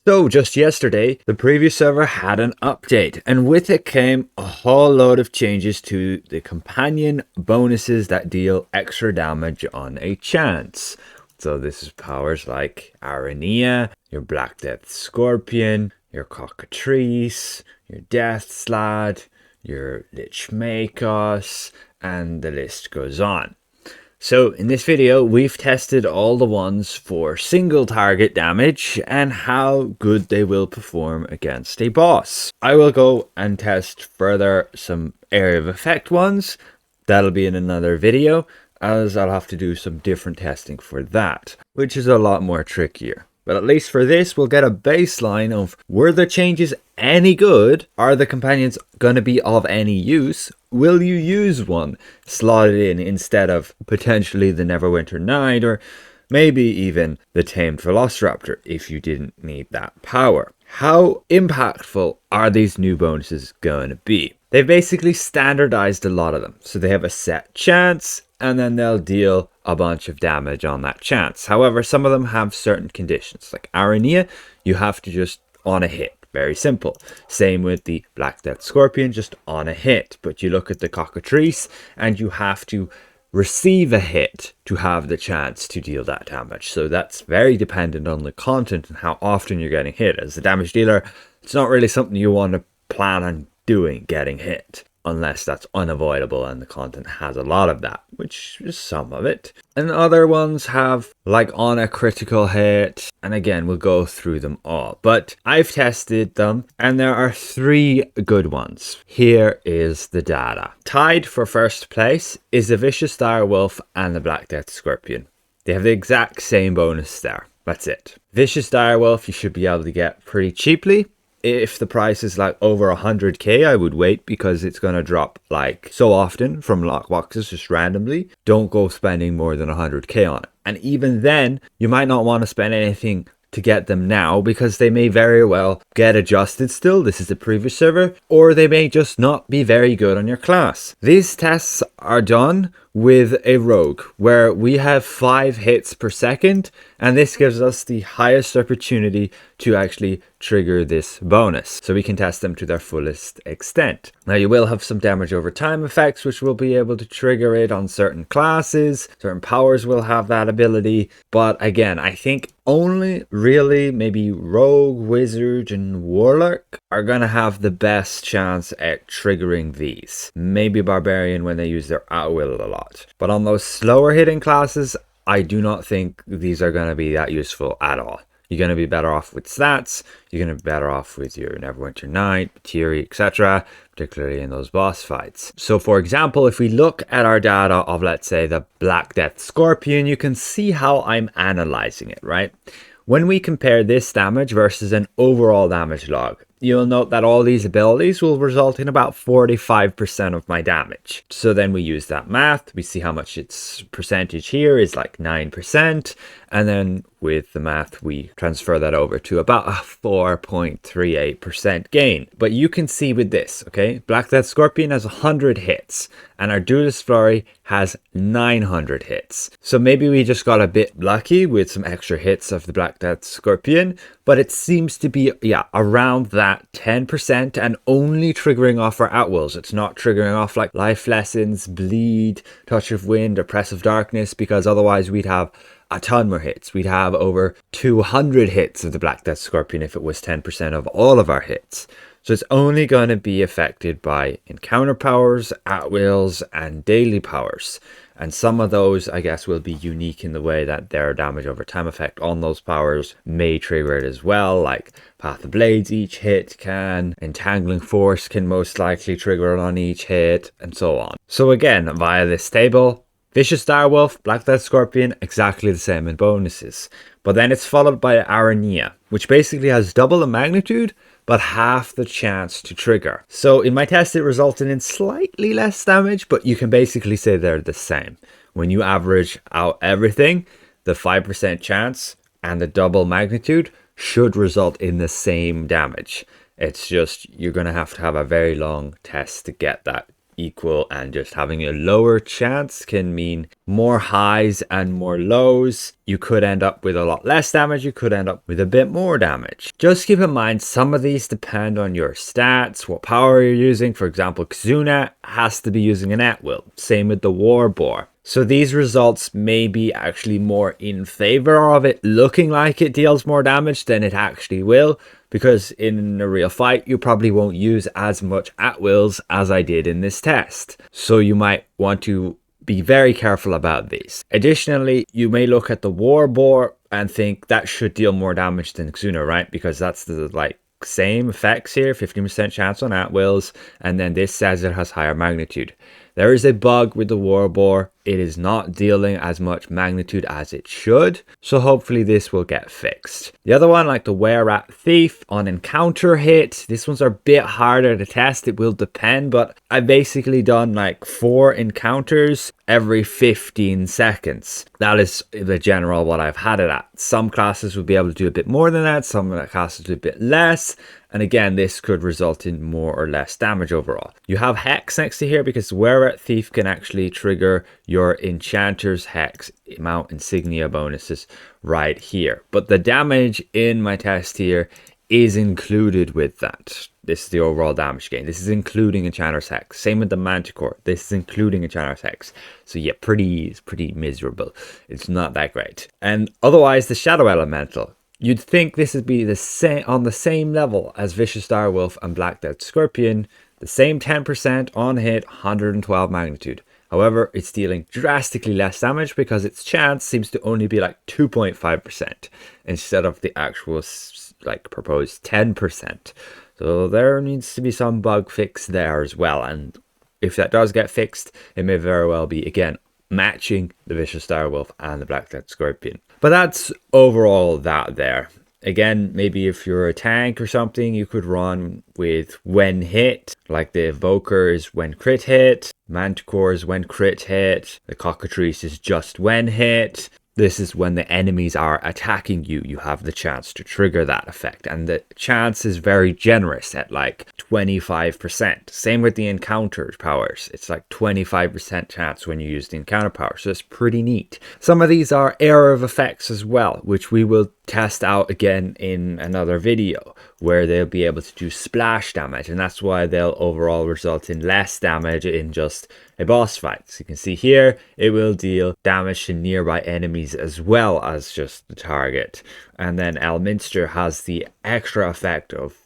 So just yesterday, the previous server had an update, and with it came a whole load of changes to the companion bonuses that deal extra damage on a chance. So this is powers like Aranea, your Black Death Scorpion, your Cockatrice, your Death Slaad, your Lich Makos, and the list goes on. So in this video, we've tested all the ones for single target damage and how good they will perform against a boss. I will go and test further some area of effect ones. That'll be in another video, as I'll have to do some different testing for that, which is a lot more trickier. But at least for this, we'll get a baseline of, were the changes any good? Are the companions going to be of any use? Will you use one slotted in instead of potentially the Neverwinter Knight, or maybe even the Tamed Velociraptor if you didn't need that power? How impactful are these new bonuses going to be? They've basically standardized a lot of them. So they have a set chance, and then they'll deal a bunch of damage on that chance. However, some of them have certain conditions. Like Aranea, you have to just on a hit. Very simple. Same with the Black Death Scorpion, just on a hit. But you look at the Cockatrice, and you have to receive a hit to have the chance to deal that damage. So that's very dependent on the content and how often you're getting hit. As a damage dealer, it's not really something you want to plan on doing, getting hit, unless that's unavoidable and the content has a lot of that, which is some of it. And other ones have like on a critical hit, and again we'll go through them all, but I've tested them and there are 3 good ones. Here is the data. Tied for first place is the Vicious Direwolf and the Black Death Scorpion. They have the exact same bonus there. That's it. Vicious Direwolf you should be able to get pretty cheaply. If the price is like over 100k, I would wait, because it's going to drop like so often from lockboxes just randomly. Don't go spending more than 100k on it. And even then, you might not want to spend anything to get them now, because they may very well get adjusted still. This is the previous server, or they may just not be very good on your class. These tests are done with a rogue where we have 5 hits per second, and this gives us the highest opportunity to actually trigger this bonus, so we can test them to their fullest extent. Now you will have some damage over time effects which will be able to trigger it on certain classes. Certain powers will have that ability, but again, I think only really maybe rogue, wizard and warlock are gonna have the best chance at triggering these. Maybe barbarian when they use their at-will a lot, but on those slower hitting classes, I do not think these are going to be that useful at all. You're going to be better off with stats. You're going to be better off with your Neverwinter Knight, Materia, etc., particularly in those boss fights. So for example, if we look at our data of, let's say, the Black Death Scorpion, you can see how I'm analyzing it, right? When we compare this damage versus an overall damage log, you'll note that all these abilities will result in about 45% of my damage. So then we use that math. We see how much its percentage here is, like 9%. And then with the math, we transfer that over to about a 4.38% gain. But you can see with this, okay, Black Death Scorpion has 100 hits and our Duelist Flurry has 900 hits. So maybe we just got a bit lucky with some extra hits of the Black Death Scorpion, but it seems to be, yeah, around that 10% and only triggering off our at-wills. It's not triggering off like Life Lessons, Bleed, Touch of Wind, or Press of Darkness, because otherwise we'd have a ton more hits. We'd have over 200 hits of the Black Death Scorpion if it was 10% of all of our hits. So it's only going to be affected by encounter powers, at-wills, and daily powers. And some of those, I guess, will be unique in the way that their damage over time effect on those powers may trigger it as well. Like Path of Blades each hit can, Entangling Force can most likely trigger it on each hit, and so on. So again, via this table, Vicious Direwolf, Black Death Scorpion, exactly the same in bonuses. But then it's followed by Aranea, which basically has double the magnitude, but half the chance to trigger. So in my test, it resulted in slightly less damage, but you can basically say they're the same. When you average out everything, the 5% chance and the double magnitude should result in the same damage. It's just, you're going to have a very long test to get that equal, and just having a lower chance can mean more highs and more lows. You could end up with a lot less damage, you could end up with a bit more damage. Just keep in mind, some of these depend on your stats, what power you're using. For example, Xuna has to be using an at-will. Same with the Boar. So these results may be actually more in favor of it looking like it deals more damage than it actually will, because in a real fight you probably won't use as much at-wills as I did in this test. So you might want to be very careful about these. Additionally, you may look at the Boar and think that should deal more damage than Xuna, right? Because that's the same effects here, 15% chance on at-wills, and then this says it has higher magnitude. There is a bug with the Boar. It is not dealing as much magnitude as it should, so hopefully this will get fixed. The other one, like the Wererat Thief, on encounter hit, this one's a bit harder to test. It will depend, but I've basically done like 4 encounters every 15 seconds. That is the general what I've had it at. Some classes will be able to do a bit more than that, some classes do a bit less. And again, this could result in more or less damage overall. You have Hex next to here because Wererat Thief can actually trigger your Enchanter's Hex mount insignia bonuses right here. But the damage in my test here is included with that. This is the overall damage gain. This is including Enchanter's Hex. Same with the Manticore. This is including Enchanter's Hex. So yeah, it's pretty miserable. It's not that great. And otherwise, the Shadow Elemental. You'd think this would be on the same level as Vicious Direwolf and Black Death Scorpion, the same 10% on hit, 112 magnitude. However, it's dealing drastically less damage because its chance seems to only be like 2.5% instead of the actual proposed 10%. So there needs to be some bug fix there as well. And if that does get fixed, it may very well be, again, matching the Vicious Direwolf and the Black Death Scorpion. But that's overall that there. Again, maybe if you're a tank or something, you could run with when hit, like the Evoker is when crit hit, Manticore is when crit hit, the Cockatrice is just when hit. This is when the enemies are attacking you. You have the chance to trigger that effect. And the chance is very generous at like 25%. Same with the encounter powers. It's like 25% chance when you use the encounter power. So it's pretty neat. Some of these are area of effects as well, which we will test out again in another video, where they'll be able to do splash damage. And that's why they'll overall result in less damage in just a boss fight. So you can see here, it will deal damage to nearby enemies as well as just the target. And then Elminster has the extra effect of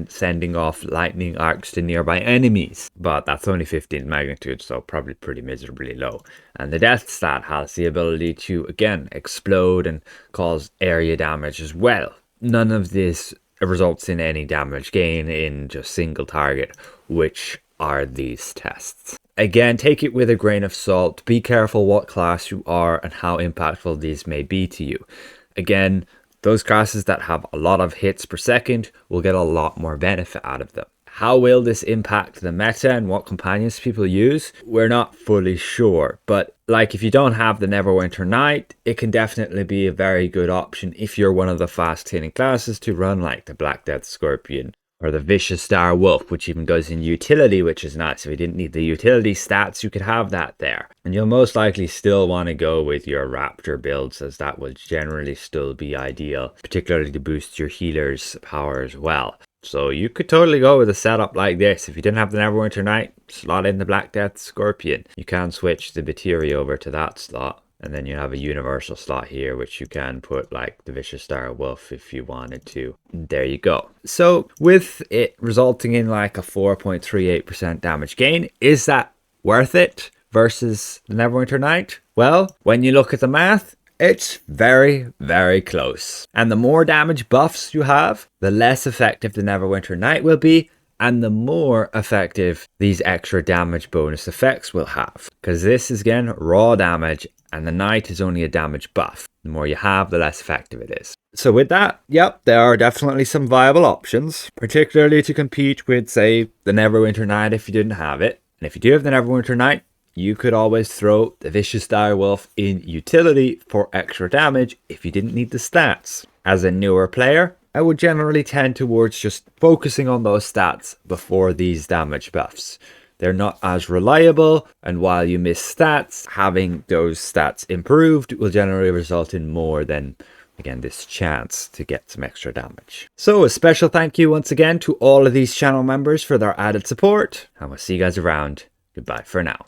sending off lightning arcs to nearby enemies. But that's only 15 magnitude, so probably pretty miserably low. And the death stat has the ability to, again, explode and cause area damage as well. None of this results in any damage gain in just single target, which are these tests. Again, take it with a grain of salt. Be careful what class you are and how impactful these may be to you. Again, those classes that have a lot of hits per second will get a lot more benefit out of them. How will this impact the meta and what companions people use? We're not fully sure, but like if you don't have the Neverwinter Knight, it can definitely be a very good option if you're one of the fast hitting classes to run like the Black Death Scorpion or the Vicious Direwolf, which even goes in utility, which is nice. If you didn't need the utility stats, you could have that there. And you'll most likely still want to go with your Raptor builds, as that will generally still be ideal, particularly to boost your healer's power as well. So you could totally go with a setup like this. If you didn't have the Neverwinter Knight, slot in the Black Death Scorpion. You can switch the Batiri over to that slot. And then you have a universal slot here, which you can put like the Vicious Direwolf if you wanted to. There you go. So with it resulting in like a 4.38% damage gain, is that worth it versus the Neverwinter Knight? Well, when you look at the math, it's very, very close. And the more damage buffs you have, the less effective the Neverwinter Knight will be, and the more effective these extra damage bonus effects will have. Because this is, again, raw damage, and the Knight is only a damage buff. The more you have, the less effective it is. So with that, yep, there are definitely some viable options, particularly to compete with, say, the Neverwinter Knight if you didn't have it. And if you do have the Neverwinter Knight, you could always throw the Vicious Direwolf in utility for extra damage if you didn't need the stats. As a newer player, I would generally tend towards just focusing on those stats before these damage buffs. they're not as reliable, and while you miss stats, having those stats improved will generally result in more than, again, this chance to get some extra damage. So a special thank you once again to all of these channel members for their added support, and we'll see you guys around. Goodbye for now.